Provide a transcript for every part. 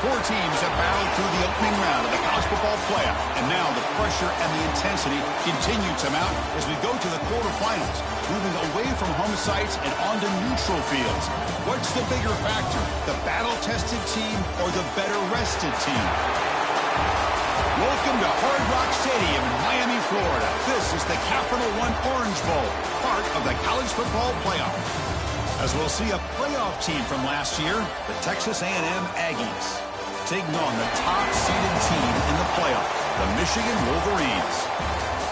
Four teams have battled through the opening round of the college football playoff, and now the pressure and the intensity continue to mount as we go to the quarterfinals, moving away from home sites and onto neutral fields. What's the bigger factor, the battle-tested team or the better-rested team? Welcome to Hard Rock Stadium in Miami, Florida. This is the Capital One Orange Bowl, part of the college football playoff. As we'll see a playoff team from last year, the Texas A&M Aggies, taking on the top-seeded team in the playoff, the Michigan Wolverines.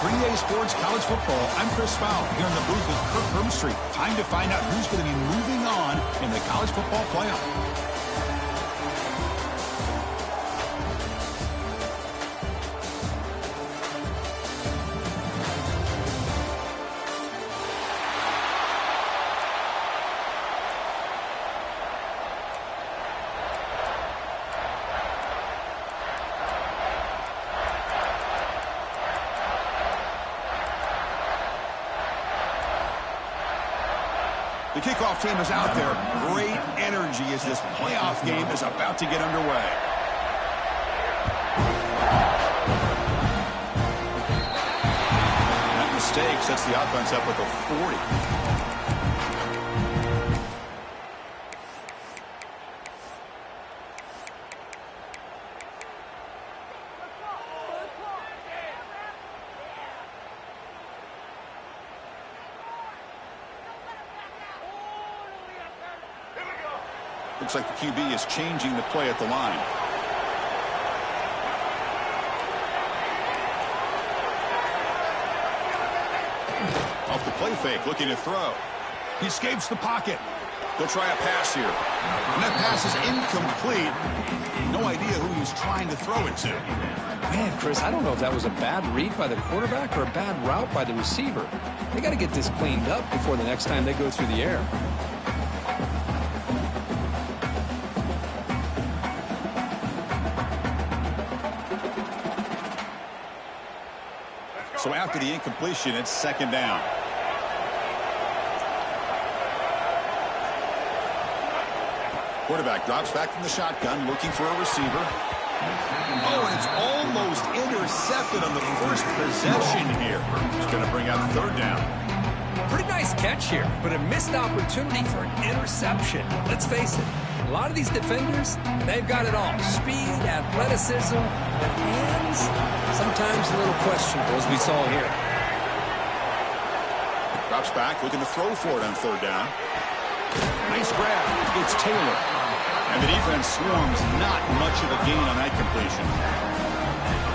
3A Sports College Football, I'm Chris Fowle, here in the booth with Kirk Hermstreet. Time to find out who's going to be moving on in the college football playoff. The kickoff team is out there. Great energy as this playoff game is about to get underway. That mistake sets the offense up with a 40. Looks like the QB is changing the play at the line. Off the play fake, looking to throw. He escapes the pocket. They'll try a pass here. And that pass is incomplete. No idea who he's trying to throw it to. Man, Chris, I don't know if that was a bad read by the quarterback or a bad route by the receiver. They got to get this cleaned up before the next time they go through the air. So after the incompletion, it's second down. Quarterback drops back from the shotgun, looking for a receiver. Oh, and it's almost intercepted on the first possession here. It's going to bring out third down. Pretty nice catch here, but a missed opportunity for an interception. Let's face it, a lot of these defenders, they've got it all. Speed, athleticism, but hands, sometimes a little questionable, as we saw here. Drops back, looking to throw for it on third down. Nice grab. It's Taylor. And the defense swarms not much of a gain on that completion.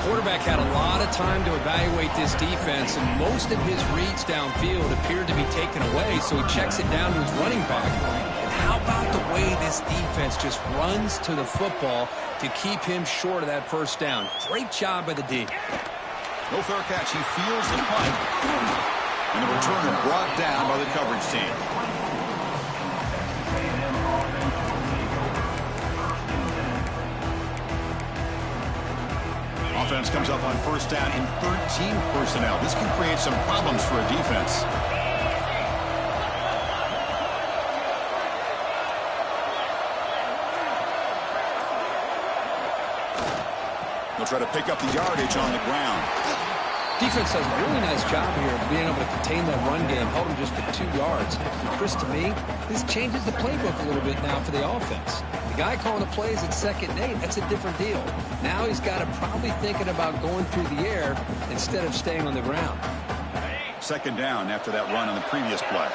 Quarterback had a lot of time to evaluate this defense, and most of his reads downfield appeared to be taken away, so he checks it down to his running back. And how about the way this defense just runs to the football to keep him short of that first down? Great job by the D. No fair catch. He feels the punt. And the returner brought down by the coverage team. Offense comes up on first down in 13 personnel. This can create some problems for a defense. They'll try to pick up the yardage on the ground. Defense does a really nice job here of being able to contain that run game, held him just to 2 yards. Chris, to me, this changes the playbook a little bit now for the offense. The guy calling the plays at 2nd and 8, that's a different deal. Now he's got to probably thinking about going through the air instead of staying on the ground. Second down after that run on the previous play.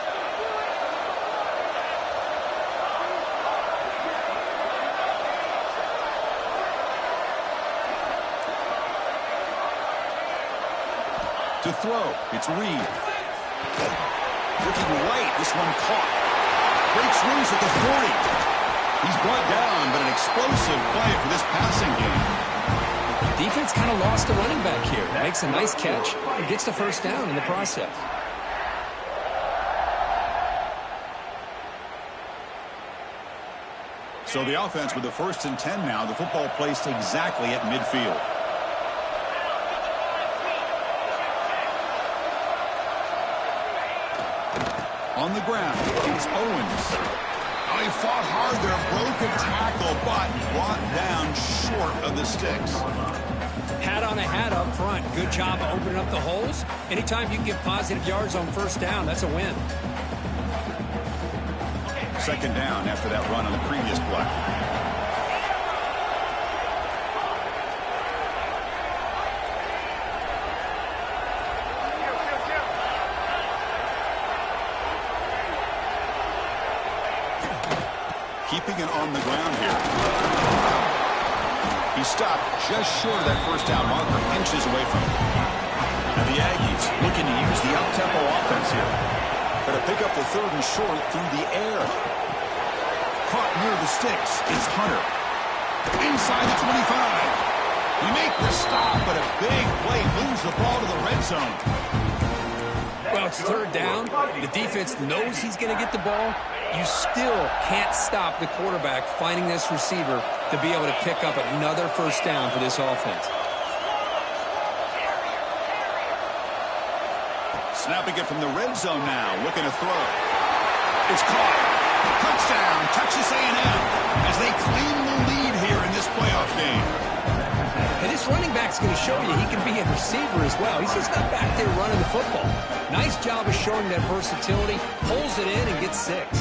To throw, it's Reed. Looking right, this one caught. Breaks loose at the 40. He's brought down, but an explosive play for this passing game. Defense kind of lost the running back here. Makes a nice catch and gets the first down in the process. So the offense with the 1st and 10 now. The football placed exactly at midfield. On the ground, it's Owens. Oh, he fought hard there, broke a tackle, but brought down short of the sticks. Hat on a hat up front. Good job of opening up the holes. Anytime you can get positive yards on first down, that's a win. Second down after that run on the previous play. Keeping it on the ground here. He stopped just short of that first down marker, inches away from it. And the Aggies looking to use the up-tempo offense here. Got to pick up the 3rd and short through the air. Caught near the sticks. It's Hunter. Inside the 25. We make the stop, but a big play moves the ball to the red zone. Well, it's third down. The defense knows he's going to get the ball. You still can't stop the quarterback finding this receiver to be able to pick up another first down for this offense. Snapping it from the red zone now, looking to throw. It's caught. Touchdown, Texas A&M, as they claim the lead here in this playoff game. And this running back's going to show you he can be a receiver as well. He's just not back there running the football. Nice job of showing that versatility. Pulls it in and gets 6.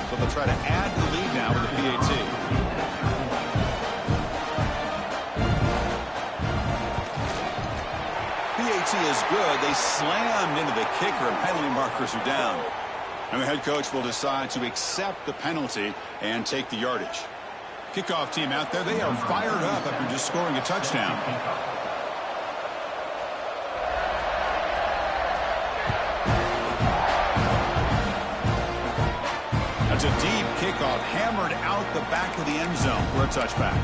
So they'll try to add the lead now with the PAT. Accuracy is good. They slammed into the kicker, and penalty markers are down. And the head coach will decide to accept the penalty and take the yardage. Kickoff team out there, they are fired up after just scoring a touchdown. That's a deep kickoff, hammered out the back of the end zone for a touchback.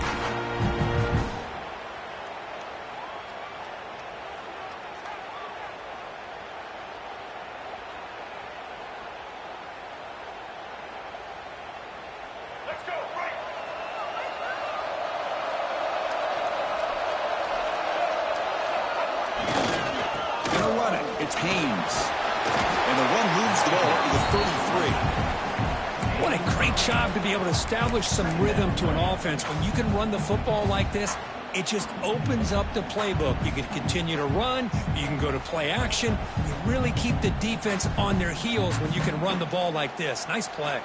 It's Haynes. And the run moves the ball to the 33. What a great job to be able to establish some rhythm to an offense. When you can run the football like this, it just opens up the playbook. You can continue to run. You can go to play action. You really keep the defense on their heels when you can run the ball like this. Nice play.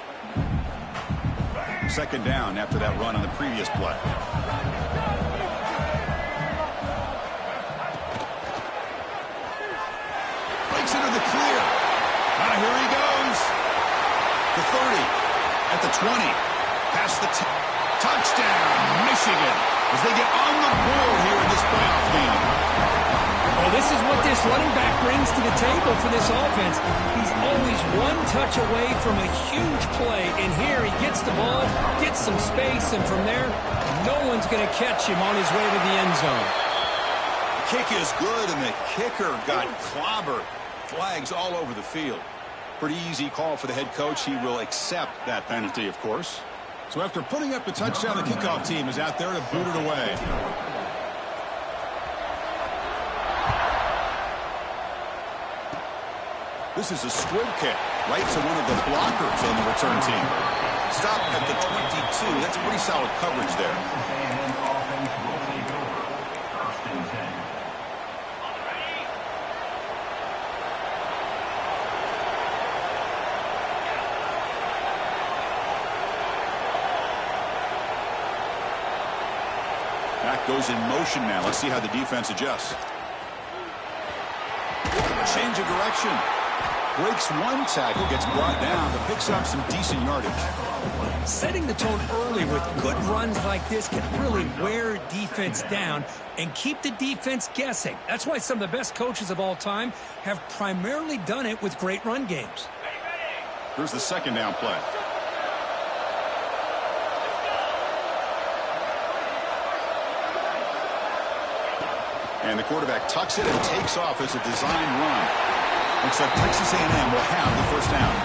Second down after that run on the previous play. Into the clear. Here he goes. The 30 at the 20. Past the touchdown, Michigan, as they get on the board here in this playoff game. Well, this is what this running back brings to the table for this offense. He's always one touch away from a huge play, and here he gets the ball, gets some space, and from there, no one's going to catch him on his way to the end zone. Kick is good, and the kicker got clobbered. Flags all over the field. Pretty easy call for the head coach. He will accept that penalty, of course. So after putting up the touchdown, the kickoff team is out there to boot it away. This is a squib kick right to one of the blockers on the return team. Stop at the 22. That's pretty solid coverage there. Back goes in motion now. Let's see how the defense adjusts. Change of direction. Breaks one tackle, gets brought down, but picks up some decent yardage. Setting the tone early with good runs like this can really wear defense down and keep the defense guessing. That's why some of the best coaches of all time have primarily done it with great run games. Here's the second down play. And the quarterback tucks it and takes off as a design run. Looks like Texas A&M will have the first down.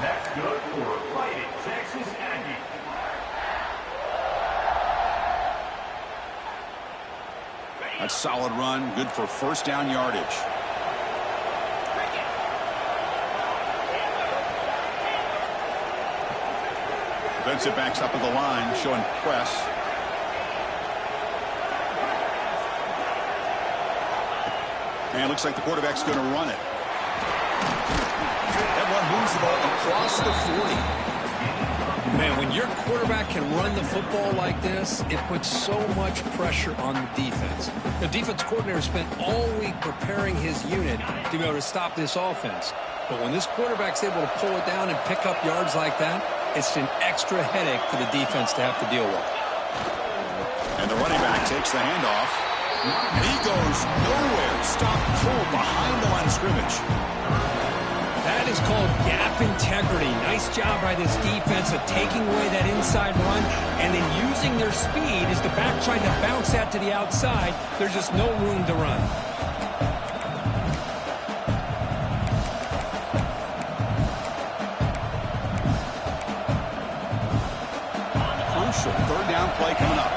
That's good for Fighting Texas Aggies. That's solid run, good for first down yardage. Defensive backs up at the line, showing press. And it looks like the quarterback's going to run it. That one moves the ball across the 40. Man, when your quarterback can run the football like this, it puts so much pressure on the defense. The defense coordinator spent all week preparing his unit to be able to stop this offense. But when this quarterback's able to pull it down and pick up yards like that, it's an extra headache for the defense to have to deal with. And the running back takes the handoff. And he goes nowhere. Stop cold behind the line of scrimmage. That is called gap integrity. Nice job by this defense of taking away that inside run and then using their speed as the back trying to bounce that to the outside. There's just no room to run. Crucial third down play coming up.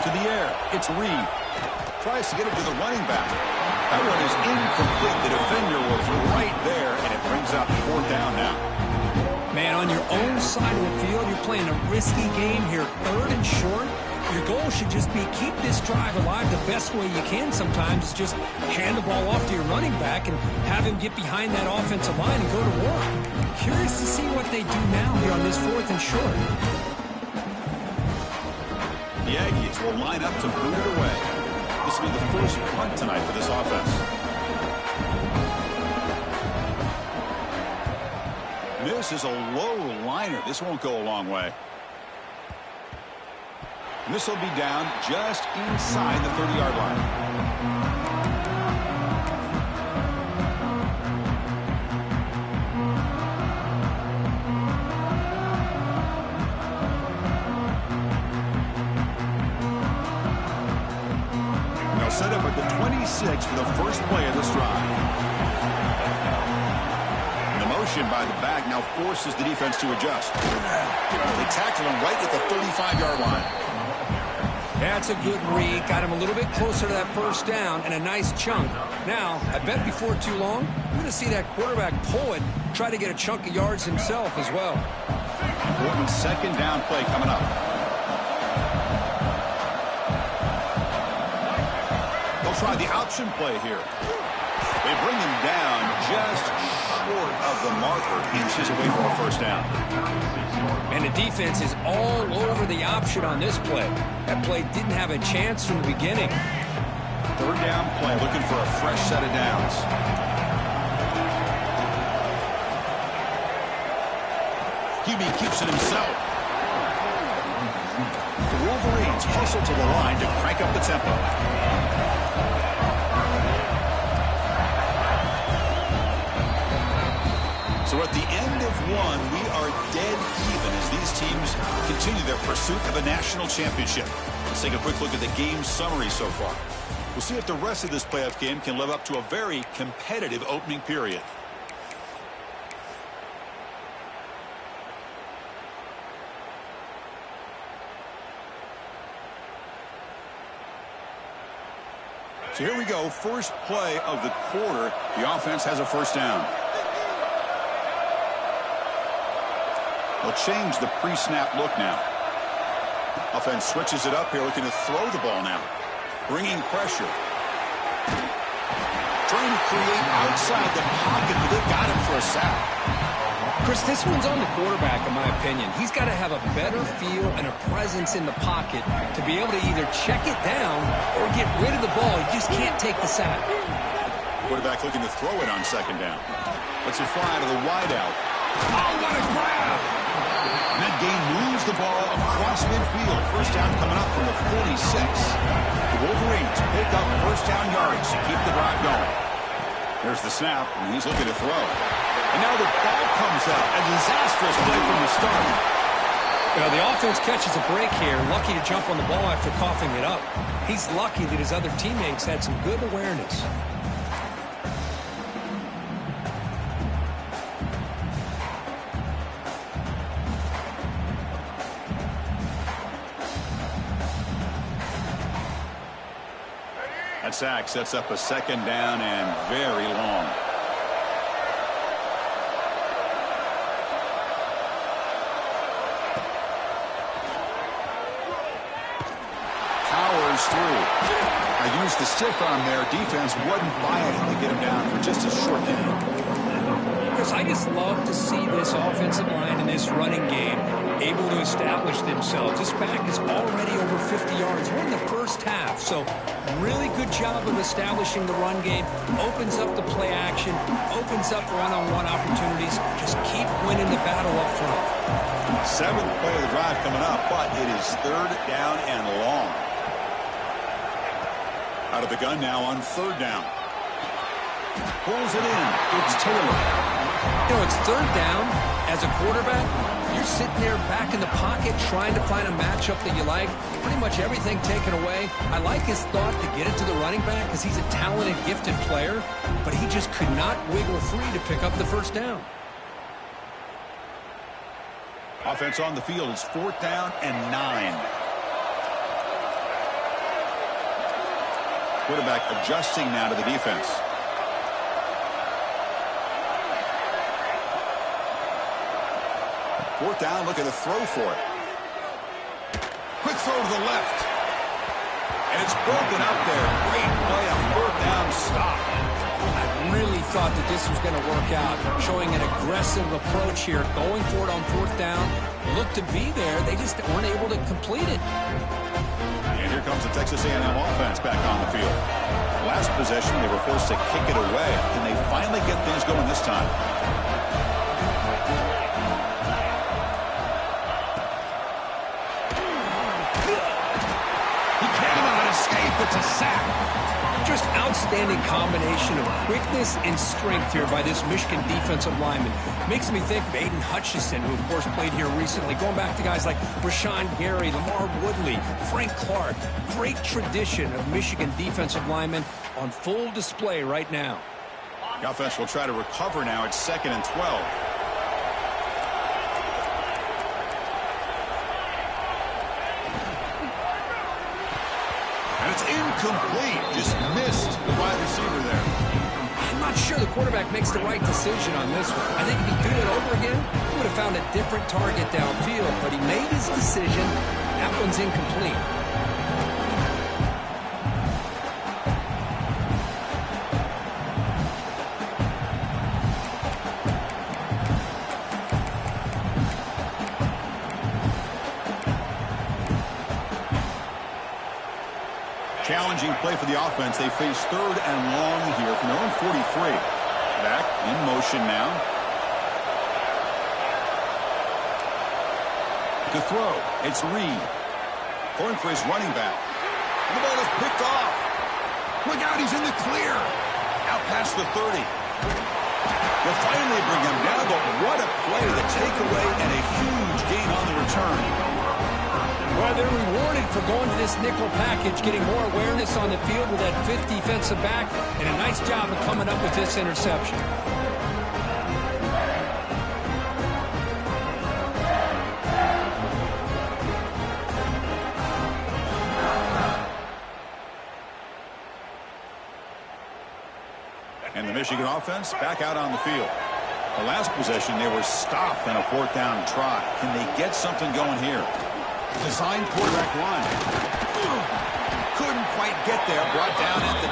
To the air, it's Reed. Tries to get it to the running back. That one is incomplete. The defender was right there, and it brings up fourth down now. Man, on your own side of the field, you're playing a risky game here. Third and short. Your goal should just be keep this drive alive the best way you can sometimes. Just hand the ball off to your running back and have him get behind that offensive line and go to work. Curious to see what they do now here on this 4th and short. The Aggies will line up to boot it away. This will be the first punt tonight for this offense. This is a low liner. This won't go a long way. This will be down just inside the 30-yard line. They'll set up at the 26 for the first play of this drive. The motion by the back now forces the defense to adjust. They tackle him right at the 35-yard line. That's a good read. Got him a little bit closer to that first down and a nice chunk. Now, I bet before too long, we're going to see that quarterback pull it, try to get a chunk of yards himself as well. Important second down play coming up. They'll try the option play here. They bring him down just short of the marker, inches away from a first down. And the defense is all over the option on this play. That play didn't have a chance from the beginning. Third down play, looking for a fresh set of downs. QB keeps it himself. The Wolverines hustle to the line to crank up the tempo. So at the end of one, we are dead even as these teams continue their pursuit of a national championship. Let's take a quick look at the game summary so far. We'll see if the rest of this playoff game can live up to a very competitive opening period. So here we go. First play of the quarter. The offense has a first down. They'll change the pre-snap look now. Offense switches it up here, looking to throw the ball now. Bringing pressure. Trying to create outside the pocket, but they've got him for a sack. Chris, this one's on the quarterback, in my opinion. He's got to have a better feel and a presence in the pocket to be able to either check it down or get rid of the ball. He just can't take the sack. Quarterback looking to throw it on second down. Lets it fly out of the wideout. Oh, what a grab! And that game moves the ball across midfield. First down coming up from the 46. The Wolverines pick up first down yards to keep the drive going. There's the snap, and he's looking to throw. And now the ball comes up. A disastrous play from the start. Well, the offense catches a break here. Lucky to jump on the ball after coughing it up. He's lucky that his other teammates had some good awareness. That sack sets up a second down and very long. Powers through. I used the stiff arm there. Defense wasn't buying it to get him down for just a short game. Chris, I just love to see this offensive line in this running game able to establish themselves. This back is already over 50 yards. We're in the first half, so really good job of establishing the run game. Opens up the play action, opens up one-on-one opportunities. Just keep winning the battle up front. Seventh play of the drive coming up, but it is third down and long. Out of the gun now on third down. Pulls it in. It's Taylor. You know, it's third down. As a quarterback, you're sitting there back in the pocket trying to find a matchup that you like. Pretty much everything taken away. I like his thought to get it to the running back because he's a talented, gifted player, but he just could not wiggle free to pick up the first down. Offense on the field is fourth down and 9. Quarterback adjusting now to the defense. Fourth down, look at the throw for it. Quick throw to the left. And it's broken up there. Great play, a fourth down stop. I really thought that this was going to work out, showing an aggressive approach here, going for it on fourth down. Looked to be there. They just weren't able to complete it. And here comes the Texas A&M offense back on the field. Last possession, they were forced to kick it away. Can they finally get things going this time? He cannot escape. It's a sack. Just outstanding combination of quickness and strength here by this Michigan defensive lineman. Makes me think of Aiden Hutchinson, who, of course, played here recently. Going back to guys like Rashawn Gary, Lamar Woodley, Frank Clark. Great tradition of Michigan defensive linemen on full display right now. The offense will try to recover now. It's 2nd and 12. And it's incomplete. Just missed the wide receiver there. I'm not sure the quarterback makes the right decision on this one. I think if he did it over again, he would have found a different target downfield. But he made his decision. That one's incomplete. Challenging play for the offense. They face 3rd and long here from their own 43. Back in motion now. To throw, it's Reed. Going for his running back. The ball is picked off. Look out, he's in the clear. Out past the 30. They'll finally bring him down, but what a play. The takeaway and a huge gain on the return. Well, they're rewarded for going to this nickel package, getting more awareness on the field with that 5th defensive back, and a nice job of coming up with this interception. And the Michigan offense back out on the field. The last possession, they were stopped on a 4th down try. Can they get something going here? Designed quarterback run. Couldn't quite get there. Brought down at the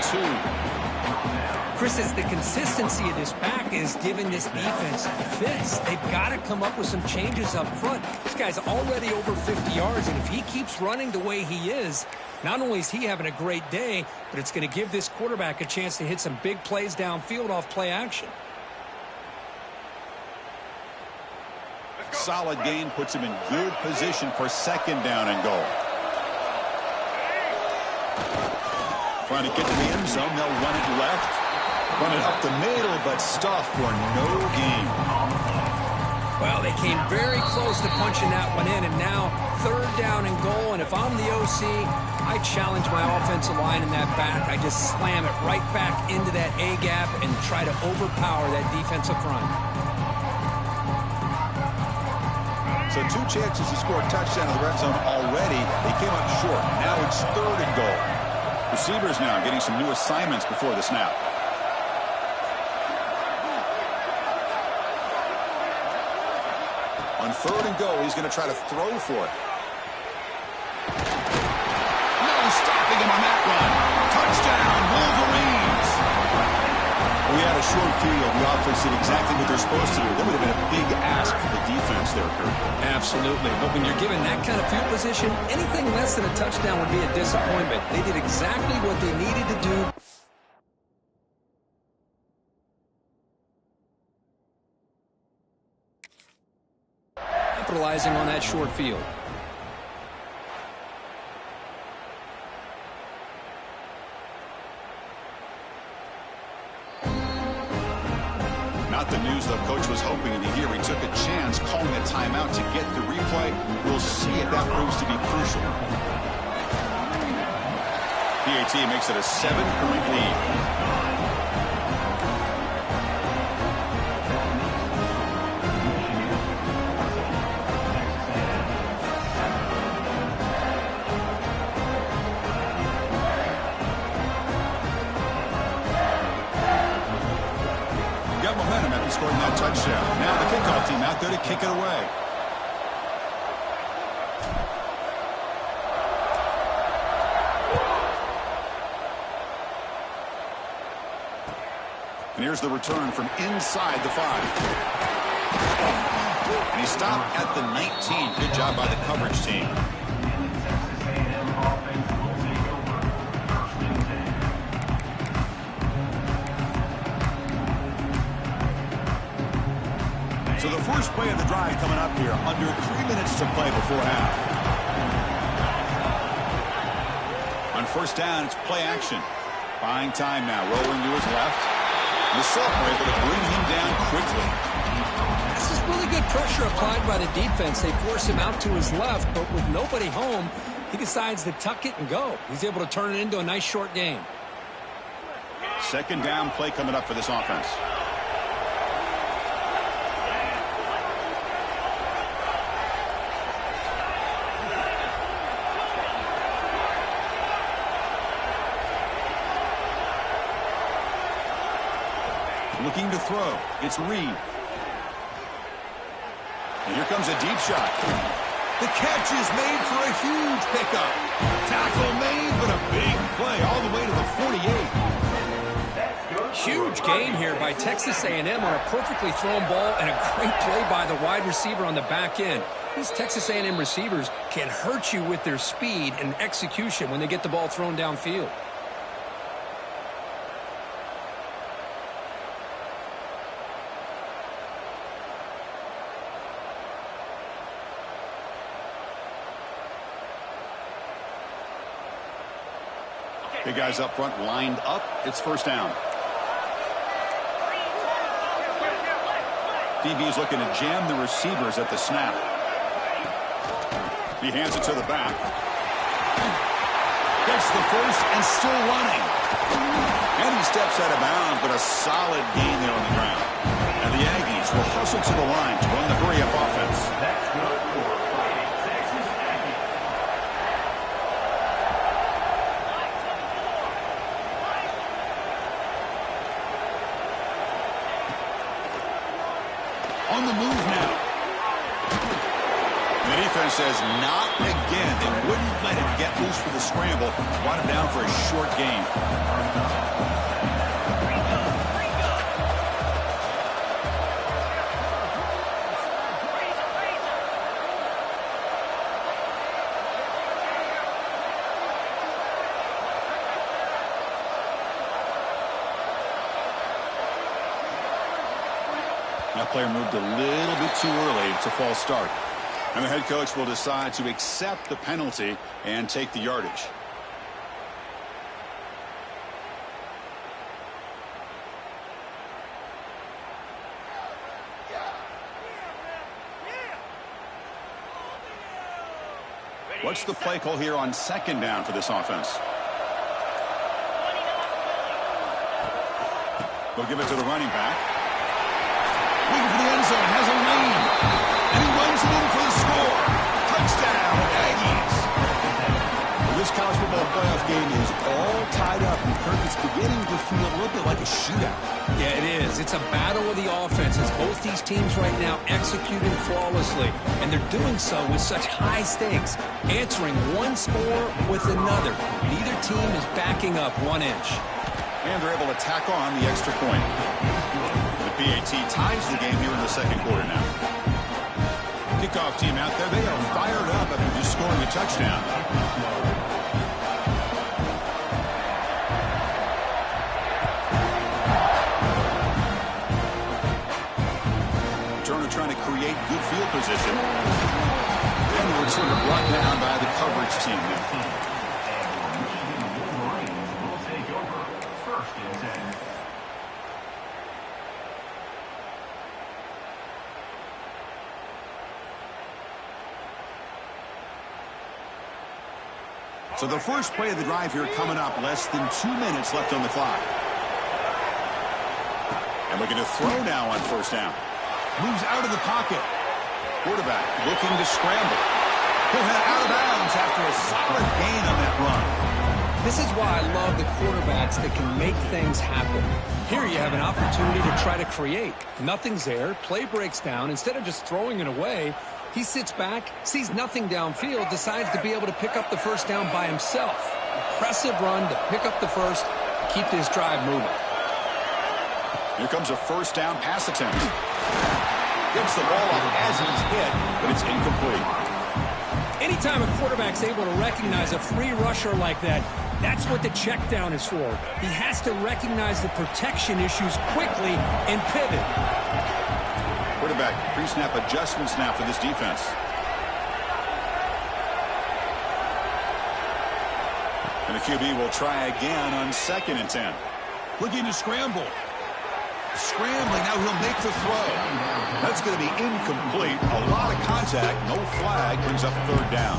2. Chris, it's the consistency of this back is giving this defense fits. They've got to come up with some changes up front. This guy's already over 50 yards, and if he keeps running the way he is, not only is he having a great day, but it's going to give this quarterback a chance to hit some big plays downfield off play action. Solid gain puts him in good position for 2nd down and goal. Trying to get to the end zone. They'll run it left. Run it up the middle, but stuffed for no gain. Well, they came very close to punching that one in, and now 3rd down and goal. And if I'm the OC, I challenge my offensive line in that back. I just slam it right back into that A-gap and try to overpower that defensive front. So 2 chances to score a touchdown in the red zone already. They came up short. Now it's 3rd and goal. Receivers now getting some new assignments before the snap. On 3rd and goal, he's going to try to throw for it. No stopping him on that run. Touchdown, Wolverines. We had a short field. The offense did exactly what they're supposed to do. That would have been a big ask for the defense there, Kurt. Absolutely. But when you're given that kind of field position, anything less than a touchdown would be a disappointment. They did exactly what they needed to do. Capitalizing on that short field. Not the news the coach was hoping to hear. He took a chance calling a timeout to get the replay. We'll see if that proves to be crucial. PAT makes it a 7-point lead. Momentum after scoring that touchdown. Now the kickoff team out there to kick it away. And here's the return from inside the 5. And he stopped at the 19. Good job by the coverage team. So the first play of the drive coming up here. Under 3 minutes to play before half. On first down, it's play action. Buying time now. Rolling to his left. The sophomore able to bring him down quickly. This is really good pressure applied by the defense. They force him out to his left, but with nobody home, he decides to tuck it and go. He's able to turn it into a nice short game. Second down play coming up for this offense. Looking to throw. It's Reed. And here comes a deep shot. The catch is made for a huge pickup. Tackle made, but a big play all the way to the 48. Huge gain here by Texas A&M on a perfectly thrown ball and a great play by the wide receiver on the back end. These Texas A&M receivers can hurt you with their speed and execution when they get the ball thrown downfield. Big guys up front lined up. It's first down. DB's looking to jam the receivers at the snap. He hands it to the back. Gets the first and still running. And he steps out of bounds, but a solid gain there on the ground. And the Aggies will hustle to the line to run the hurry-up offense. That's good for Texas Aggies. On the move now. The defense says not again. They wouldn't let him get loose for the scramble. Brought him down for a short gain. That player moved a little bit too early. It's a false start. And the head coach will decide to accept the penalty and take the yardage. What's the play call here on second down for this offense? They'll give it to the running back. Looking for the end zone, has a lane, and he runs it in for the score. Touchdown, Aggies. Well, this college football playoff game is all tied up, and Kirk, it's beginning to feel a little bit like a shootout. Yeah, it is. It's a battle of the offenses. Both these teams right now executing flawlessly, and they're doing so with such high stakes, answering one score with another. Neither team is backing up 1 inch. And they're able to tack on the extra point. The PAT ties the game here in the second quarter now. Kickoff team out there. They are fired up after just scoring a touchdown. Turner trying to create good field position. And the return brought down by the coverage team. So the first play of the drive here coming up, less than 2 minutes left on the clock. And looking to throw now on first down. Moves out of the pocket. Quarterback looking to scramble. He'll head out of bounds after a solid gain on that run. This is why I love the quarterbacks that can make things happen. Here you have an opportunity to try to create. Nothing's there. Play breaks down. Instead of just throwing it away, he sits back, sees nothing downfield, decides to be able to pick up the first down by himself. Impressive run to pick up the first, keep this drive moving. Here comes a first down pass attempt. Gets the ball off as he's hit, but it's incomplete. Anytime a quarterback's able to recognize a free rusher like that, that's what the check down is for. He has to recognize the protection issues quickly and pivot. Quarterback pre-snap adjustments now for this defense. And the QB will try again on 2nd and 10. Looking to scramble. Scrambling, now he'll make the throw. That's going to be incomplete. A lot of contact, no flag, brings up 3rd down.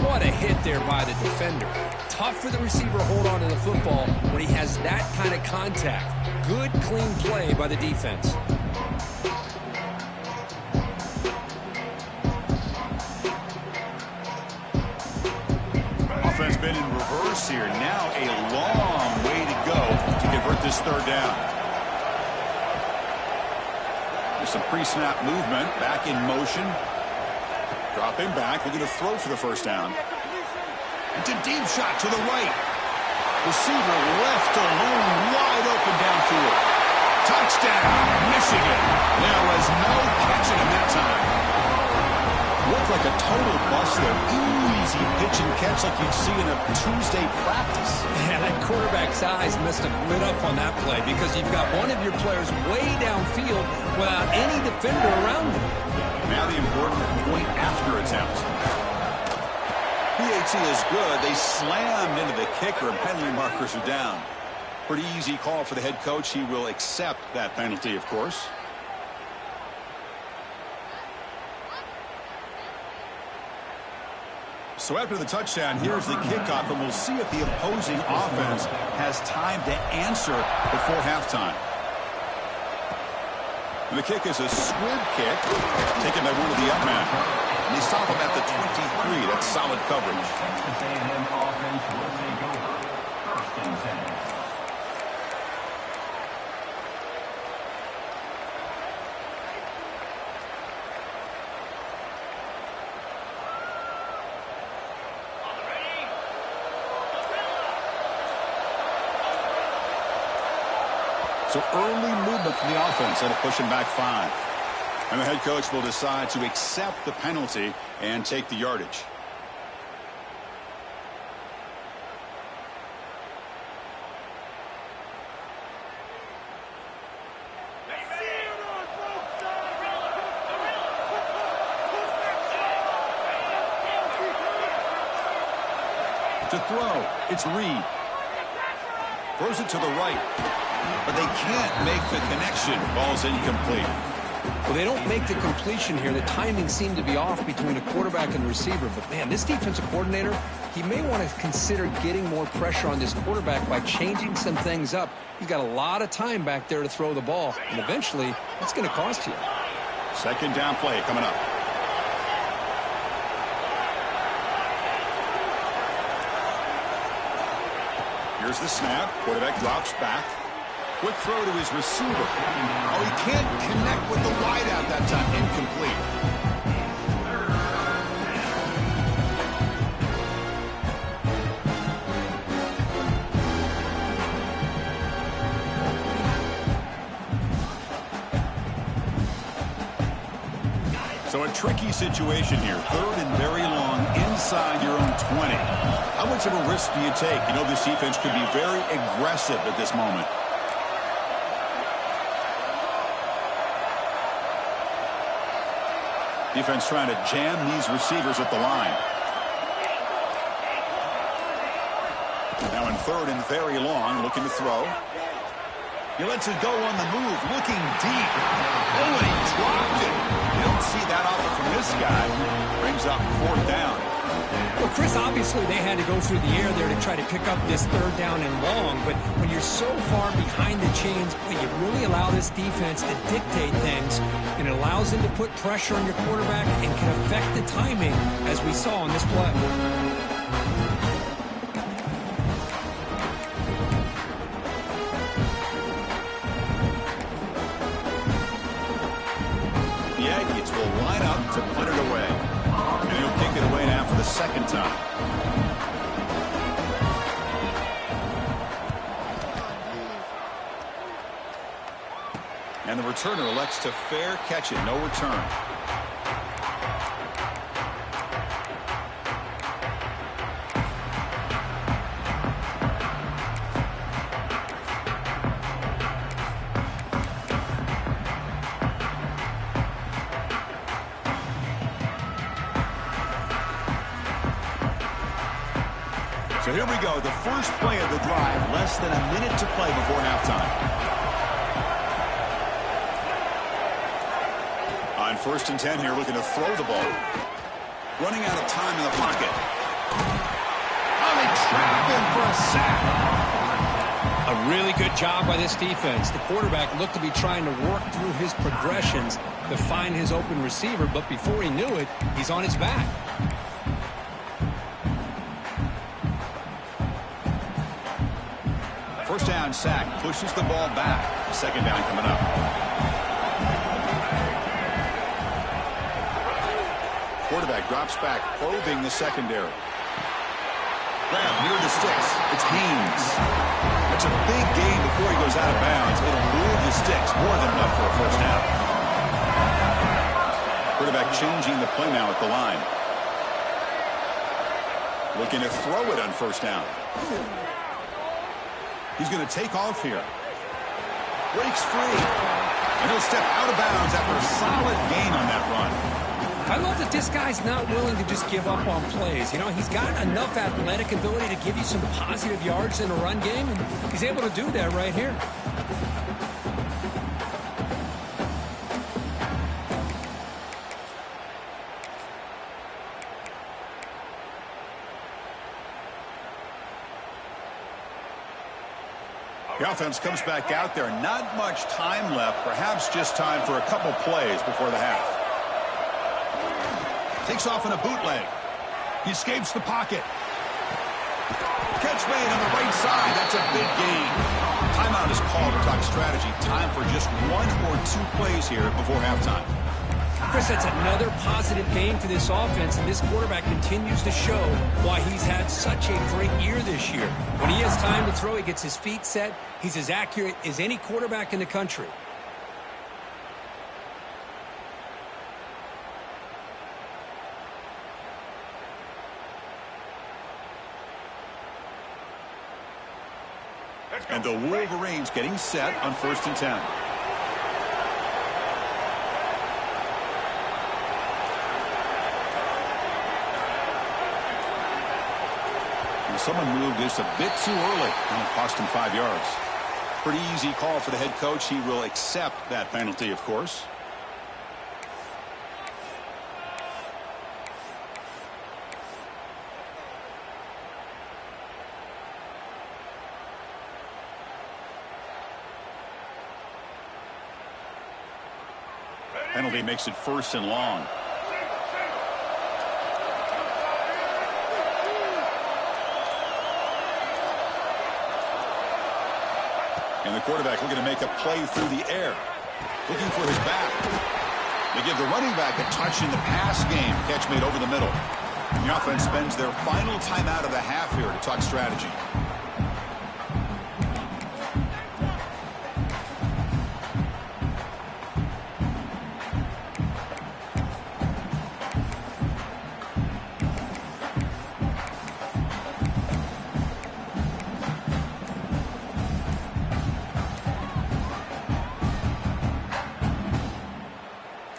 What a hit there by the defender. Tough for the receiver to hold on to the football when he has that kind of contact. Good, clean play by the defense. Offense been in reverse here. Now a long way to go to convert this 3rd down. Some pre-snap movement, back in motion. Dropping back, looking to throw for the 1st down. It's a deep shot to the right. Receiver left alone, wide open downfield. Touchdown, Michigan. There was no catching him that time. Looked like a total bust there. Easy pitch and catch like you'd see in a Tuesday practice. Yeah, that quarterback's eyes must have lit up on that play because you've got one of your players way downfield without any defender around him. Now the important point after attempt. PAT is good. They slammed into the kicker and penalty markers are down. Pretty easy call for the head coach. He will accept that penalty, of course. So after the touchdown, here's the kickoff, and we'll see if the opposing offense has time to answer before halftime. And the kick is a squib kick, taken by one of the up men. And they stop him at the 23. That's solid coverage. So early movement from the offense and a pushing back 5. And the head coach will decide to accept the penalty and take the yardage. To throw, it's Reed. Throws it to the right. But they can't make the connection. Ball's incomplete. Well, they don't make the completion here. The timing seemed to be off between a quarterback and receiver. But, man, this defensive coordinator, he may want to consider getting more pressure on this quarterback by changing some things up. He's got a lot of time back there to throw the ball. And eventually, it's going to cost you. 2nd down play coming up. Here's the snap. Quarterback drops back. Quick throw to his receiver. Oh, he can't connect with the wideout that time. Incomplete. So a tricky situation here. 3rd and very long inside your own 20. How much of a risk do you take? You know this defense could be very aggressive at this moment. Defense trying to jam these receivers at the line. Now in 3rd and very long, looking to throw. He lets it go on the move, looking deep. Oh, and he dropped it. You don't see that often from this guy. Brings up 4th down. Well, Chris, obviously they had to go through the air there to try to pick up this 3rd down and long, but when you're so far behind the chains, you really allow this defense to dictate things, and it allows them to put pressure on your quarterback and can affect the timing, as we saw on this play. The Aggies will line up to put it away. And he'll kick it away now for the 2nd time. returner elects to fair catch it. No return. So here we go, the first play of the drive, less than a minute to play before halftime. On 1st and 10 here, looking to throw the ball. Running out of time in the pocket. Oh, they trap him for a sack. A really good job by this defense. The quarterback looked to be trying to work through his progressions to find his open receiver, but before he knew it, he's on his back. First down sack, pushes the ball back. Second down coming up. Quarterback drops back, probing the secondary. Grab near the sticks. It's Haynes. That's a big gain before he goes out of bounds. It'll move the sticks more than enough for a first down. Quarterback changing the play now at the line. Looking to throw it on first down. He's going to take off here. Breaks free. And he'll step out of bounds after a solid gain on that run. I love that this guy's not willing to just give up on plays. You know, he's got enough athletic ability to give you some positive yards in a run game, and he's able to do that right here. The offense comes back out there. Not much time left. Perhaps just time for a couple plays before the half. Takes off in a bootleg. He escapes the pocket. Catch made on the right side. That's a big gain. Timeout is called to talk strategy. Time for just 1 or 2 plays here before halftime. Chris, that's another positive gain for this offense, and this quarterback continues to show why he's had such a great year this year. When he has time to throw, he gets his feet set. He's as accurate as any quarterback in the country. And the Wolverines getting set on 1st and 10. Someone moved just a bit too early, and it cost him 5 yards. Pretty easy call for the head coach. He will accept that penalty, of course. Penalty makes it 1st and long. And the quarterback looking to make a play through the air. Looking for his back. They give the running back a touch in the pass game. Catch made over the middle. The offense spends their final timeout of the half here to talk strategy.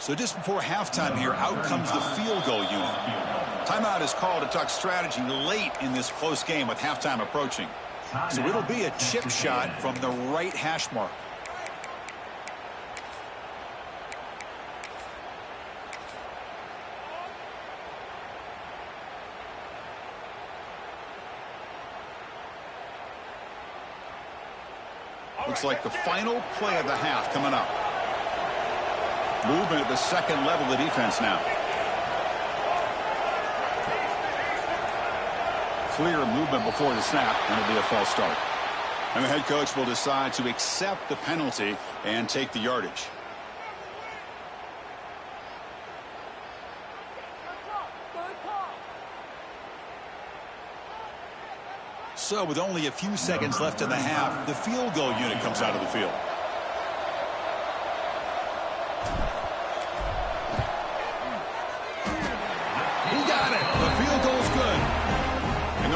So just before halftime here, out comes the field goal unit. Timeout is called to talk strategy late in this close game with halftime approaching. So it'll be a chip shot from the right hash mark. Looks like the final play of the half coming up. Movement at the second level of the defense now. Clear movement before the snap, and it'll be a false start. And the head coach will decide to accept the penalty and take the yardage. So with only a few seconds left in the half, the field goal unit comes out of the field.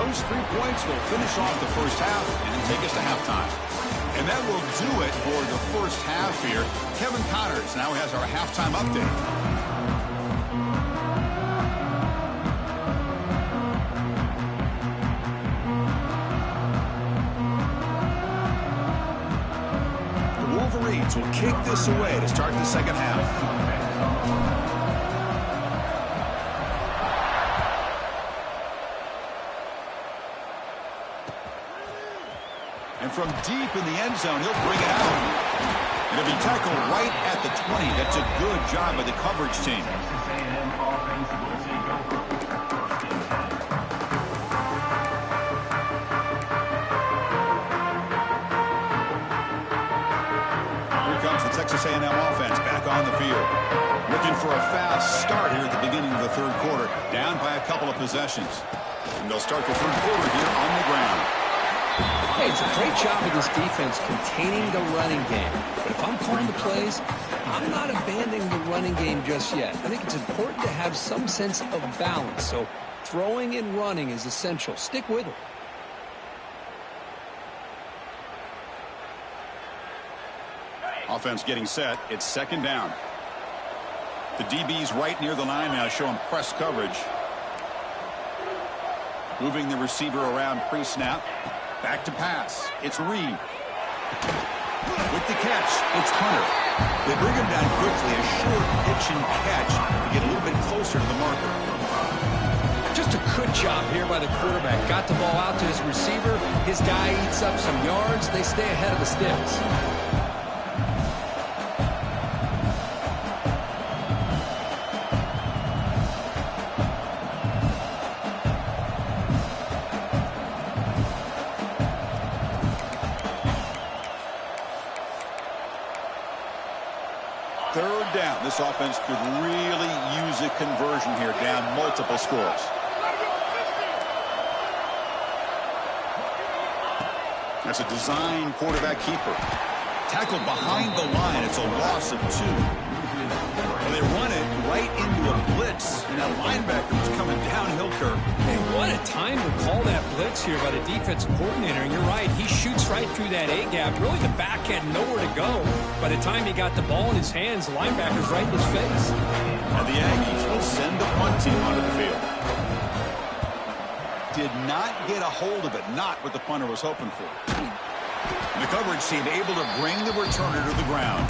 Those 3 points will finish off the first half and then take us to halftime. And that will do it for the first half here. Kevin Connors now has our halftime update. The Wolverines will kick this away to start the second half. And from deep in the end zone, he'll bring it out. And it'll be tackled right at the 20. That's a good job by the coverage team. Here comes the Texas A&M offense back on the field. Looking for a fast start here at the beginning of the third quarter. Down by a couple of possessions. And they'll start the third quarter here on the ground. Hey, it's a great job of this defense containing the running game. But if I'm calling the plays, I'm not abandoning the running game just yet. I think it's important to have some sense of balance. So throwing and running is essential. Stick with it. Offense getting set. It's second down. The DB's right near the line now, showing press coverage. Moving the receiver around pre-snap. Back to pass. It's Reed. With the catch, it's Hunter. They bring him down quickly. A short pitch and catch to get a little bit closer to the marker. Just a good job here by the quarterback. Got the ball out to his receiver. His guy eats up some yards. They stay ahead of the sticks. Third down. This offense could really use a conversion here, down multiple scores. That's a design quarterback keeper. Tackled behind the line. It's a loss of 2. Well, they run it right into a blitz, and that linebacker was coming downhill curve. Hey, what a time to call that blitz here by the defensive coordinator. And you're right, he shoots right through that A-gap. Really, the back had nowhere to go. By the time he got the ball in his hands, the linebacker's right in his face. And the Aggies will send the punt team onto the field. Did not get a hold of it, not what the punter was hoping for. And the coverage team able to bring the returner to the ground.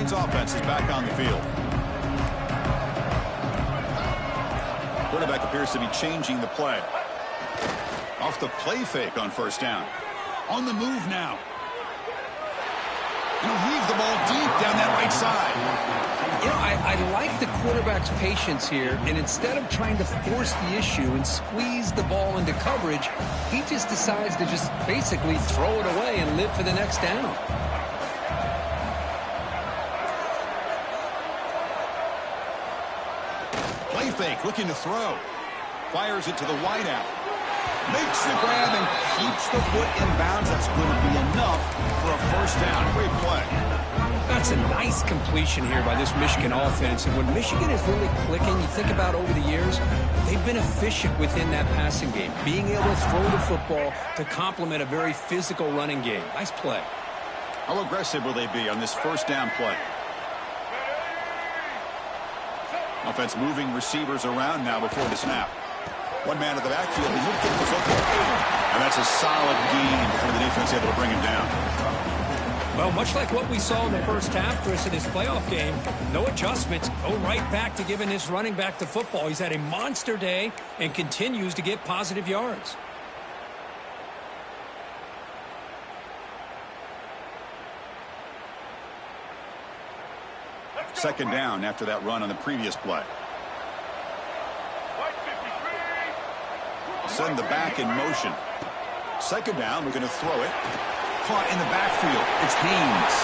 Offense is back on the field. Quarterback appears to be changing the play. Off the play fake on first down. On the move now. He'll leave the ball deep down that right side. You know, I like the quarterback's patience here, and instead of trying to force the issue and squeeze the ball into coverage, he just decides to just basically throw it away and live for the next down. Play fake, looking to throw. Fires it to the wideout. Makes the grab and keeps the foot in bounds. That's going to be enough for a first down. Great play. That's a nice completion here by this Michigan offense. And when Michigan is really clicking, you think about over the years, they've been efficient within that passing game. Being able to throw the football to complement a very physical running game. Nice play. How aggressive will they be on this first down play? Offense moving receivers around now before the snap. One man at the backfield, and he'll get the football. And that's a solid gain before the defense able to bring him down. Well, much like what we saw in the first half, Chris, in his playoff game, no adjustments. Go right back to giving his running back the football. He's had a monster day and continues to get positive yards. Second down after that run on the previous play. Send the back in motion. Second down, we're going to throw it. Caught in the backfield. It's Haynes.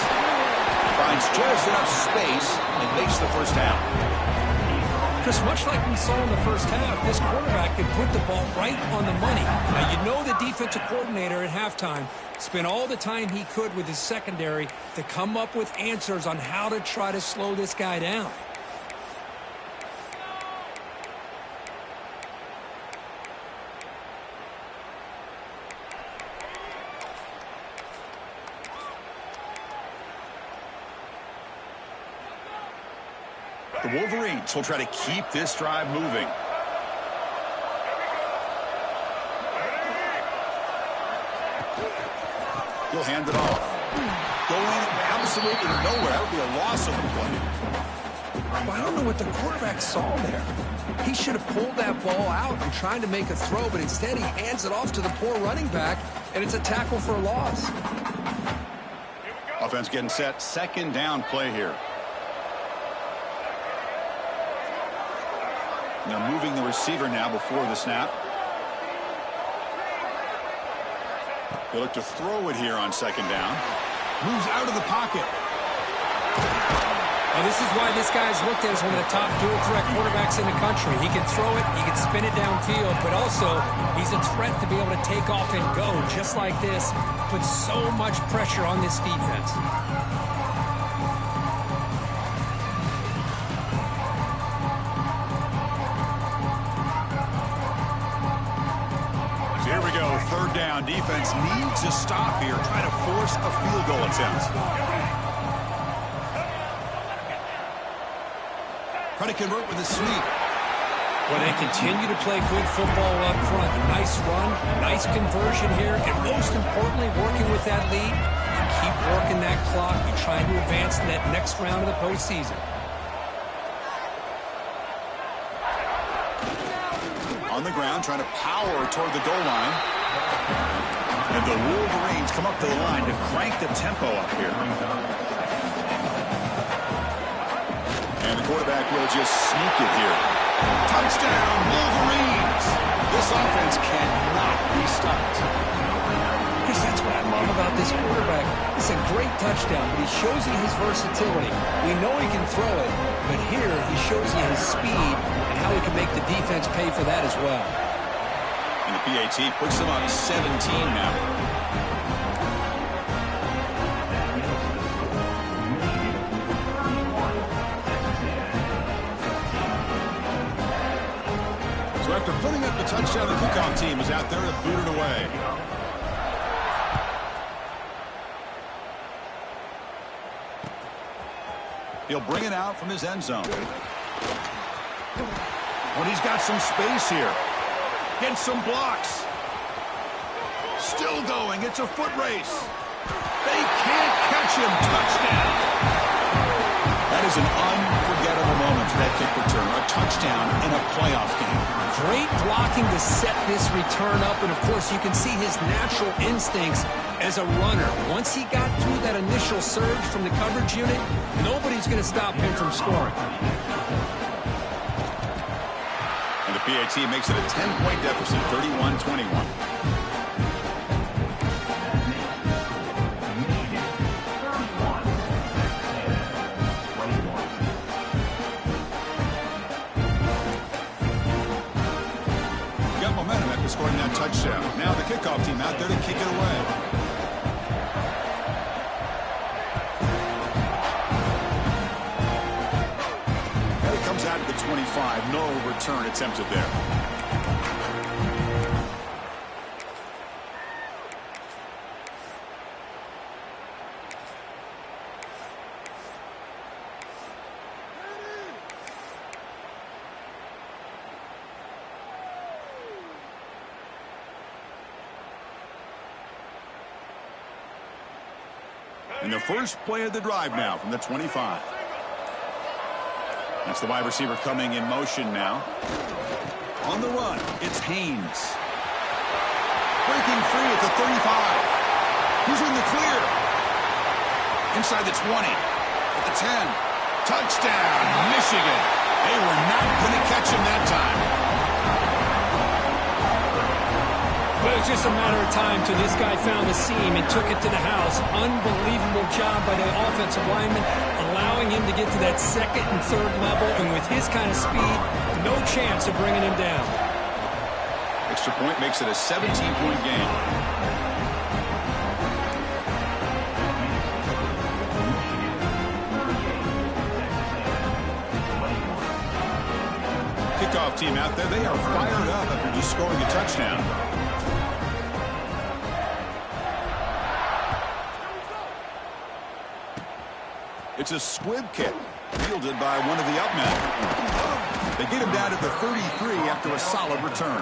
Finds just enough space and makes the first first half. Chris, much like we saw in the first half, this quarterback can put the ball right on the money. Now, you know the defensive coordinator at halftime spent all the time he could with his secondary to come up with answers on how to try to slow this guy down. The Wolverines will try to keep this drive moving. He'll hand it off. Going absolutely nowhere. That would be a loss of the play. Well, I don't know what the quarterback saw there. He should have pulled that ball out and tried to make a throw, but instead he hands it off to the poor running back, and it's a tackle for a loss. Offense getting set. Second down play here. Now moving the receiver now before the snap. They look to throw it here on second down. Moves out of the pocket. Well, this is why this guy's looked at as one of the top dual threat quarterbacks in the country. He can throw it, he can spin it downfield, but also he's a threat to be able to take off and go just like this. Puts so much pressure on this defense. Third down. Defense needs a stop here. Try to force a field goal attempt. Try to convert with a sweep. Well, they continue to play good football up front. Nice run, nice conversion here, and most importantly, working with that lead, you keep working that clock. You're trying to advance to that next round of the postseason. On the ground, trying to power toward the goal line. And the Wolverines come up to the line to crank the tempo up here. And the quarterback will just sneak it here. Touchdown, Wolverines! This offense cannot be stopped. Chris, that's what I love about this quarterback. It's a great touchdown, but he shows you his versatility. We know he can throw it, but here he shows you his speed and how he can make the defense pay for that as well. And the PAT puts them up 17 now. So after putting up the touchdown, the kickoff team is out there to boot it away. He'll bring it out from his end zone. When he's got some space here. Gets some blocks. Still going. It's a foot race. They can't catch him. Touchdown. That is an unforgettable moment for that kick return. A touchdown in a playoff game. Great blocking to set this return up, and of course you can see his natural instincts as a runner. Once he got through that initial surge from the coverage unit, nobody's going to stop him from scoring. And the PAT makes it a 10-point deficit, 31-21. Scoring that touchdown. Now the kickoff team out there to kick it away. And it comes out at the 25. No return attempted there. And the first play of the drive now from the 25. That's the wide receiver coming in motion now. On the run, it's Haynes. Breaking free at the 35. He's in the clear. Inside the 20. At the 10. Touchdown, Michigan. They were not going to catch him that time. Well, it was just a matter of time till this guy found the seam and took it to the house. Unbelievable job by the offensive lineman, allowing him to get to that second and third level, and with his kind of speed, no chance of bringing him down. Extra point makes it a 17-point game. Kickoff team out there, they are fired up after just scoring a touchdown. It's a squib kick, fielded by one of the up men. They get him down at the 33 after a solid return.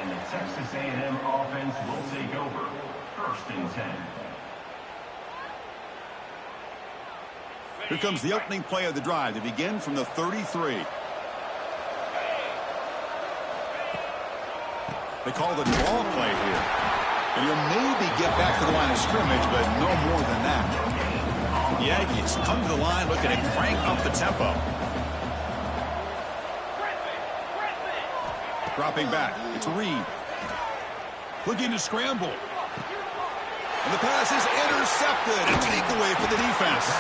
And the Texas A&M offense will take over. 1st and 10. Here comes the opening play of the drive. They begin from the 33. They call the draw play here. And he'll maybe get back to the line of scrimmage, but no more than that. The Aggies come to the line looking to crank up the tempo. Dropping back, it's Reed. Looking to scramble. And the pass is intercepted. A takeaway for the defense.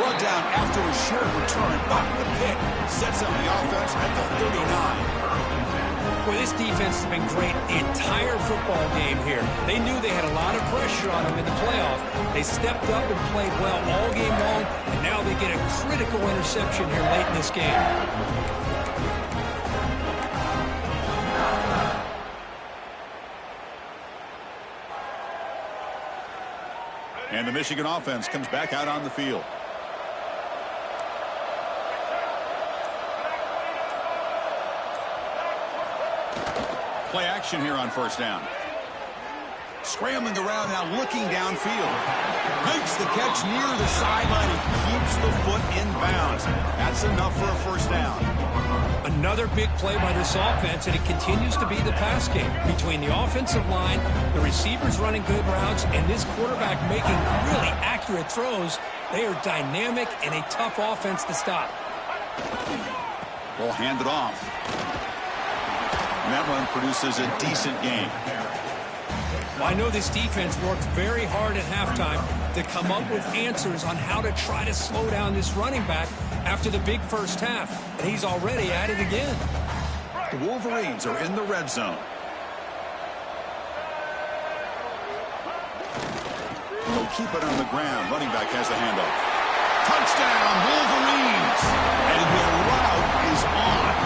Brought down after a short return, but the pick sets up the offense at the 39. Boy, this defense has been great the entire football game here. They knew they had a lot of pressure on them in the playoff. They stepped up and played well all game long, and now they get a critical interception here late in this game. And the Michigan offense comes back out on the field. Play action here on 1st down. Scrambling around now, looking downfield. Makes the catch near the sideline and keeps the foot in bounds. That's enough for a 1st down. Another big play by this offense, and it continues to be the pass game. Between the offensive line, the receivers running good routes, and this quarterback making really accurate throws, they are dynamic and a tough offense to stop. Ball handed off. And that run produces a decent gain. Well, I know this defense worked very hard at halftime to come up with answers on how to try to slow down this running back after the big first half, and he's already at it again. The Wolverines are in the red zone. They'll keep it on the ground. Running back has the handoff. Touchdown, Wolverines! And their route is on.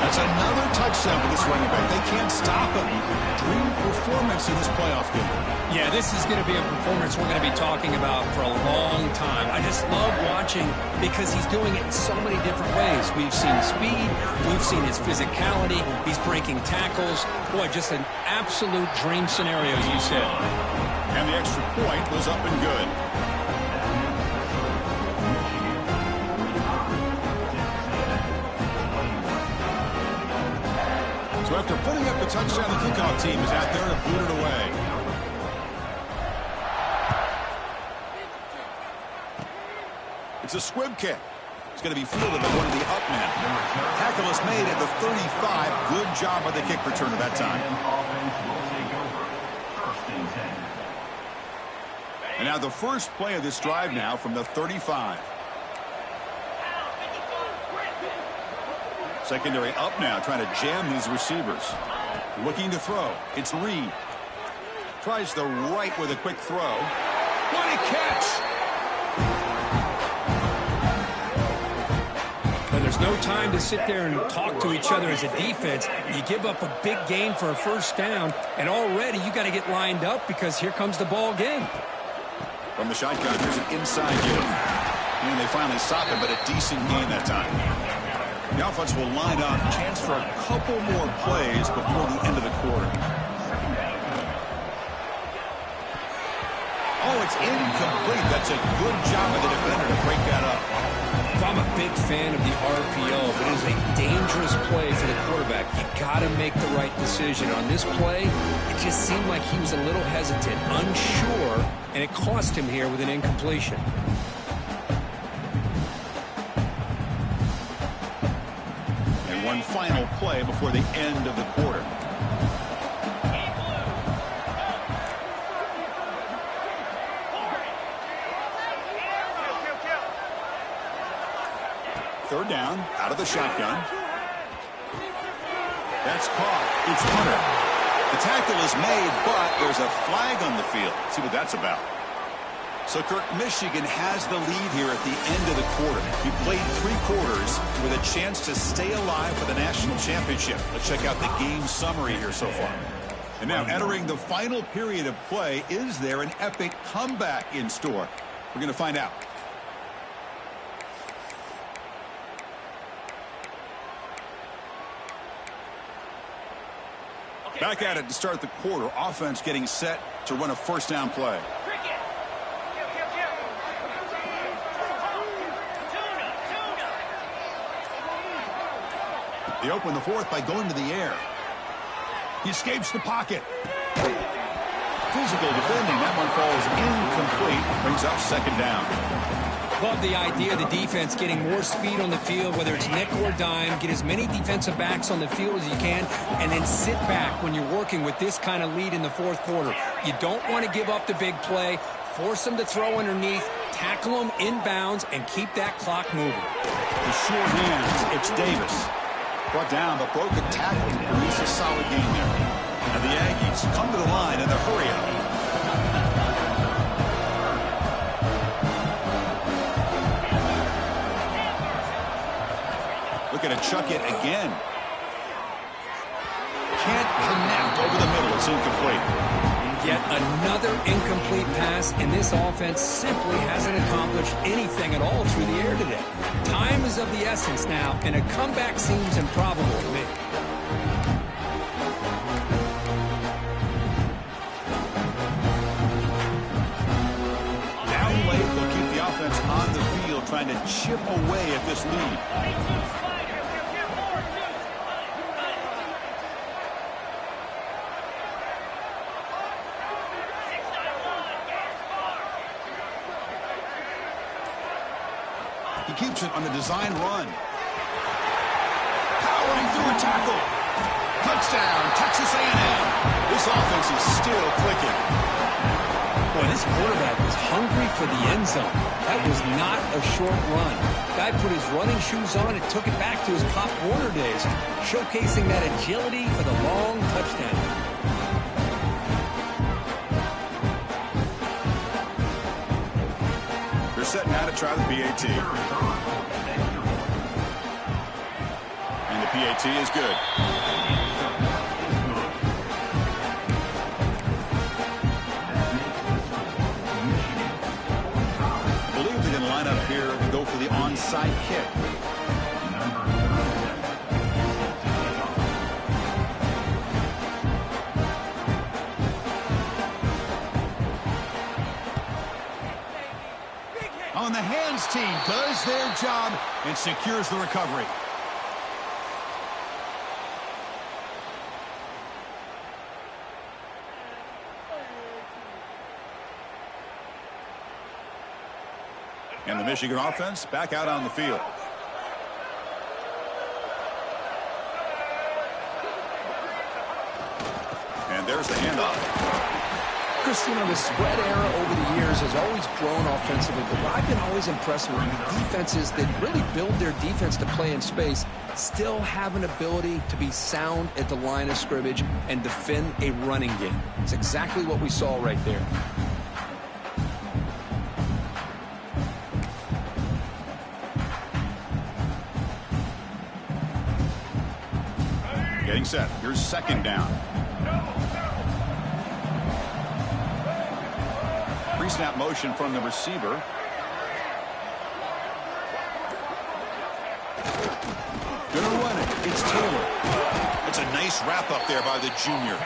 That's another touchdown for this running back. They can't stop him. Dream performance in this playoff game. Yeah, this is going to be a performance we're going to be talking about for a long time. I just love watching because he's doing it in so many different ways. We've seen speed. We've seen his physicality. He's breaking tackles. Boy, just an absolute dream scenario, as you said. And the extra point was up and good. So after putting up the touchdown, the kickoff team is out there to boot it away. It's a squib kick. It's going to be fielded by one of the up men. Tackle is made at the 35. Good job by the kick returner that time. And now the first play of this drive now from the 35. Secondary up now, trying to jam these receivers. Looking to throw. It's Reed. Tries the right with a quick throw. What a catch! And there's no time to sit there and talk to each other as a defense. You give up a big gain for a 1st down, and already you got to get lined up because here comes the ball again. From the shotgun, there's an inside give. And they finally stop it, but a decent gain that time. The offense will line up. Chance for a couple more plays before the end of the quarter. Oh, it's incomplete. That's a good job of the defender to break that up. I'm a big fan of the RPO, but it is a dangerous play for the quarterback. You got to make the right decision. On this play, it just seemed like he was a little hesitant, unsure, and it cost him here with an incompletion. One final play before the end of the quarter. Third down, out of the shotgun. That's caught. It's Hunter. The tackle is made, but there's a flag on the field. See what that's about. So, Kirk, Michigan has the lead here at the end of the quarter. He played 3 quarters with a chance to stay alive for the national championship. Let's check out the game summary here so far. And now entering the final period of play, is there an epic comeback in store? We're going to find out. Back at it to start the quarter. Offense getting set to run a first down play. They open the fourth by going to the air. He escapes the pocket. Physical defending. That one falls incomplete. Brings up second down. Love the idea of the defense getting more speed on the field, whether it's nickel or dime. Get as many defensive backs on the field as you can, and then sit back when you're working with this kind of lead in the fourth quarter. You don't want to give up the big play. Force them to throw underneath, tackle them inbounds, and keep that clock moving. The short hands. It's Davis. Brought down, but broke a tackle to produce a solid game there. And the Aggies come to the line in the hurry-up. Looking to chuck it again. Can't connect over the middle. It's incomplete. Yet another incomplete pass, and this offense simply hasn't accomplished anything at all through the air today. Time is of the essence now, and a comeback seems improbable to me. Down late, they'll keep the offense on the field, trying to chip away at this lead. He keeps it on the design run. Powering through a tackle. Touchdown, Texas A&M. This offense is still clicking. Boy, this quarterback was hungry for the end zone. That was not a short run. Guy put his running shoes on and took it back to his Pop Warner days, showcasing that agility for the long touchdown. Setting out to try the PAT. And the PAT is good. I believe they're going to line up here and go for the onside kick. On the hands team does their job and secures the recovery. And the Michigan offense back out on the field. And there's the handoff. Chris, you know, the spread era over the years has always grown offensively, but what I've been always impressed with the defenses that really build their defense to play in space still have an ability to be sound at the line of scrimmage and defend a running game. It's exactly what we saw right there. Getting set. Here's second down. Pre-snap motion from the receiver. Gonna run it. It's Taylor. It's a nice wrap up there by the junior.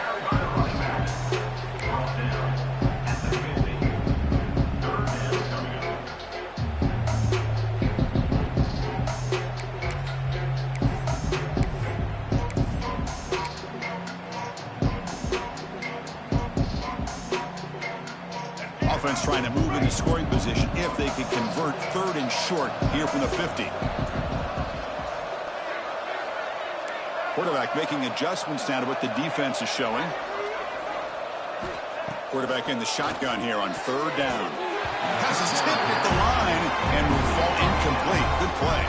Offense trying to move into scoring position if they could convert third and short here from the 50. Quarterback making adjustments now to what the defense is showing. Quarterback in the shotgun here on third down. Passes tipped at the line and will fall incomplete. Good play.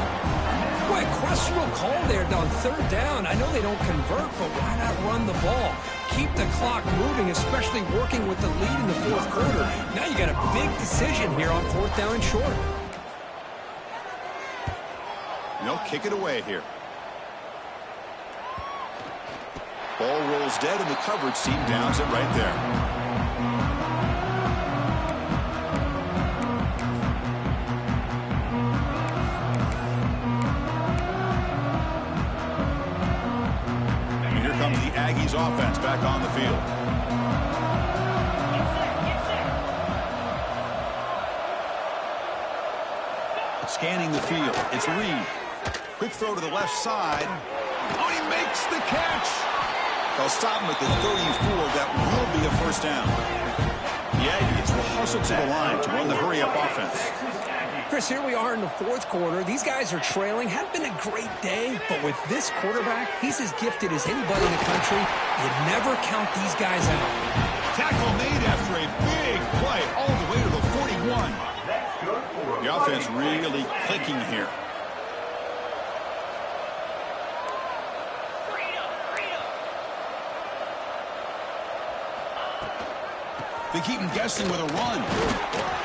Boy, questionable call there on third down. I know they don't convert, but why not run the ball? Keep the clock moving, especially working with the lead in the fourth quarter. Now you got a big decision here on fourth down and short. They'll kick it away here. Ball rolls dead, and the coverage team downs it right there. The Aggies offense back on the field. Scanning the field. It's Reed. Quick throw to the left side. Oh, he makes the catch. They'll stop him at the 34. That will be a first down. The Aggies will hustle to the line to run the hurry-up offense. Chris, here we are in the fourth quarter. These guys are trailing. Hadn't been a great day, but with this quarterback, he's as gifted as anybody in the country. You never count these guys out. Tackle made after a big play all the way to the 41. The offense really clicking here. They keep him guessing with a run.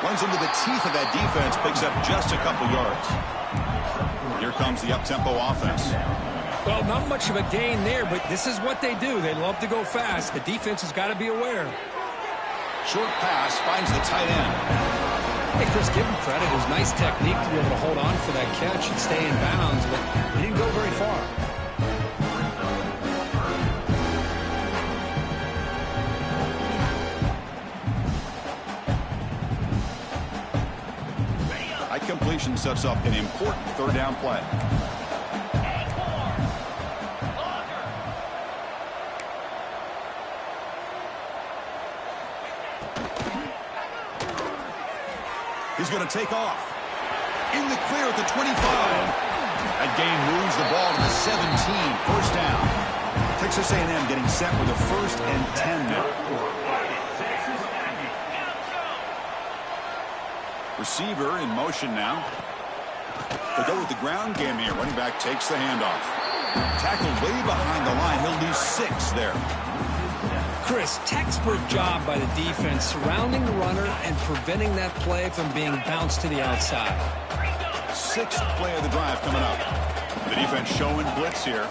Runs into the teeth of that defense, picks up just a couple yards. Here comes the up-tempo offense. Well, not much of a gain there, but this is what they do. They love to go fast. The defense has got to be aware. Short pass finds the tight end. Hey, Chris, give him credit. It was nice technique to be able to hold on for that catch and stay in bounds, but he didn't go very far. Completion sets up an important third down play. He's going to take off. In the clear at the 25. That gain moves the ball to the 17. First down. Texas A&M getting set with a 1st and 10 now. Receiver in motion now. They go with the ground game here. Running back takes the handoff. Tackled way behind the line. He'll lose 6 there. Chris, textbook job by the defense surrounding the runner and preventing that play from being bounced to the outside. 6th play of the drive coming up. The defense showing blitz here.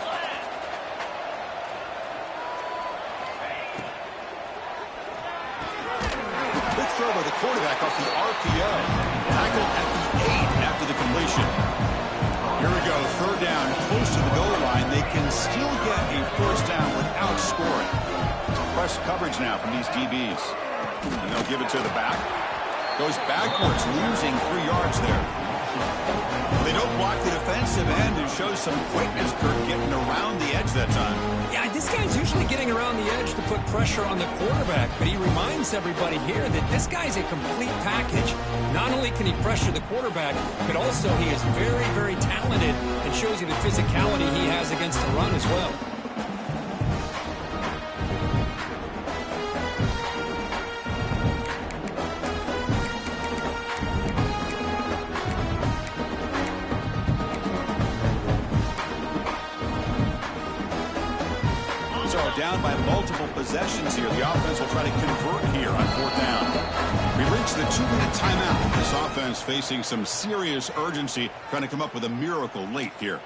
Throw by the quarterback off the RPO. Tackled at the 8 after the completion. Here we go, third down, close to the goal line. They can still get a first down without scoring. It's press coverage now from these DBs. And they'll give it to the back. Goes backwards, losing 3 yards there. They don't block the defensive end and show some quickness. Kirk getting around the edge that time. Yeah, this guy's usually getting around the edge to put pressure on the quarterback, but he reminds everybody here that this guy's a complete package. Not only can he pressure the quarterback, but also he is very, very talented and shows you the physicality he has against the run as well. Down by multiple possessions here. The offense will try to convert here on 4th down. We reach the 2-minute timeout. This offense facing some serious urgency, trying to come up with a miracle late here.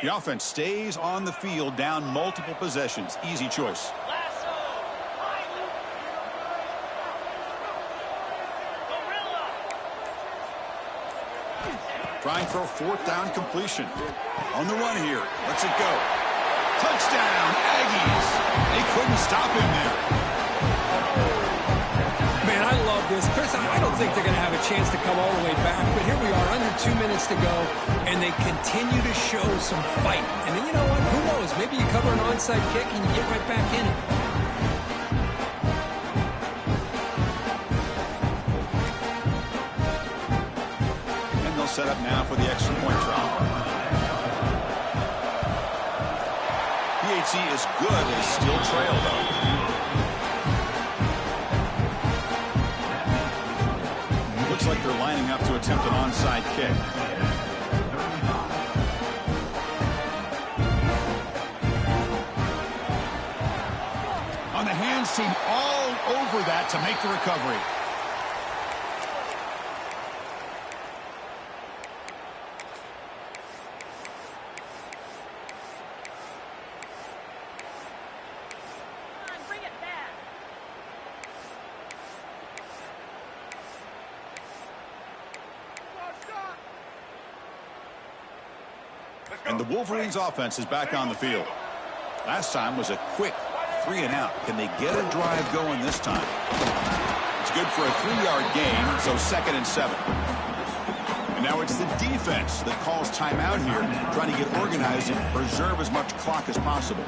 The offense stays on the field, down multiple possessions. Easy choice. Trying for a 4th down completion. On the run here. Lets it go. Touchdown, Aggies. They couldn't stop him there. Man, I love this. Chris, I don't think they're going to have a chance to come all the way back, but here we are, under 2 minutes to go, and they continue to show some fight. And then, you know what? Who knows? Maybe you cover an onside kick and you get right back in it. set up now for the extra point try. PAT is good, but is still trailed, though. Looks like they're lining up to attempt an onside kick. On the hands team, all over that to make the recovery. And the Wolverines offense is back on the field. Last time was a quick 3-and-out. Can they get a drive going this time? It's good for a 3-yard gain, so 2nd and 7. And now it's the defense that calls timeout here, trying to get organized and preserve as much clock as possible.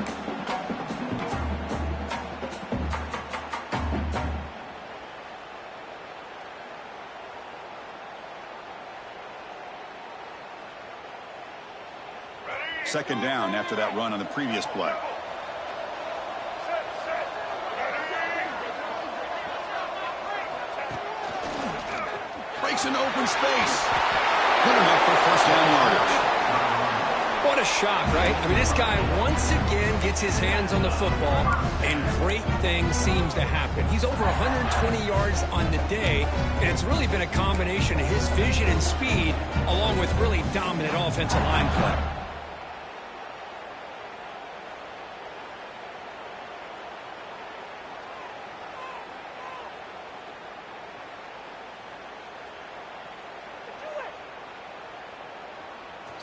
Second down after that run on the previous play. Breaks an open space. Good enough for first down yardage. What a shock, right? I mean, this guy once again gets his hands on the football, and great things seems to happen. He's over 120 yards on the day, and it's really been a combination of his vision and speed, along with really dominant offensive line play.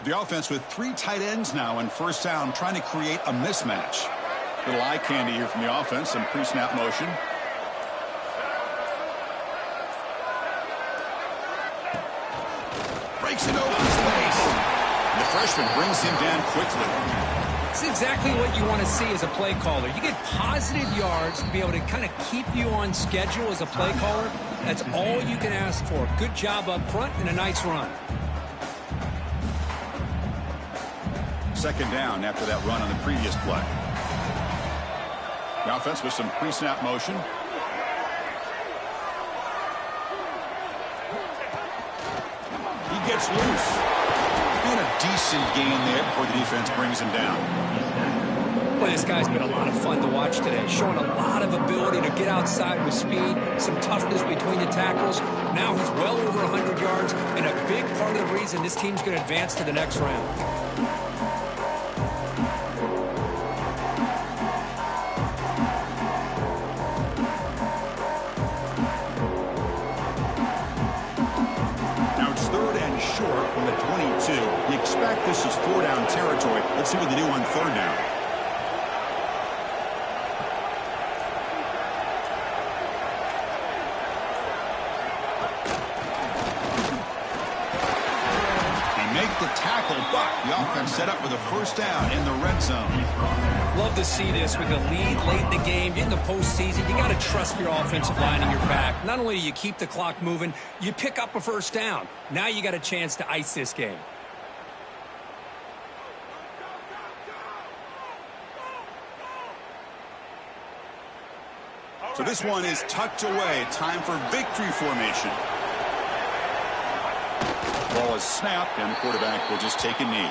The offense with 3 tight ends now in first down, trying to create a mismatch. Little eye candy here from the offense, some pre-snap motion. Breaks an open space. And the freshman brings him down quickly. It's exactly what you want to see as a play caller. You get positive yards to be able to kind of keep you on schedule as a play caller. That's all you can ask for. Good job up front and a nice run. Second down after that run on the previous play. The offense with some pre-snap motion. He gets loose. And a decent gain there before the defense brings him down. Boy, this guy's been a lot of fun to watch today. Showing a lot of ability to get outside with speed, some toughness between the tackles. Now he's well over 100 yards, and a big part of the reason this team's going to advance to the next round. From the 22. You expect this is 4-down territory. Let's see what they do on 3rd down. They make the tackle, but the offense set up with a first down in the red zone. Love to see this with a lead late in the game. In the postseason, you got to trust your offensive line in your back. Not only do you keep the clock moving, you pick up a first down. Now you got a chance to ice this game. So this one is tucked away. Time for victory formation. Ball is snapped, and the quarterback will just take a knee.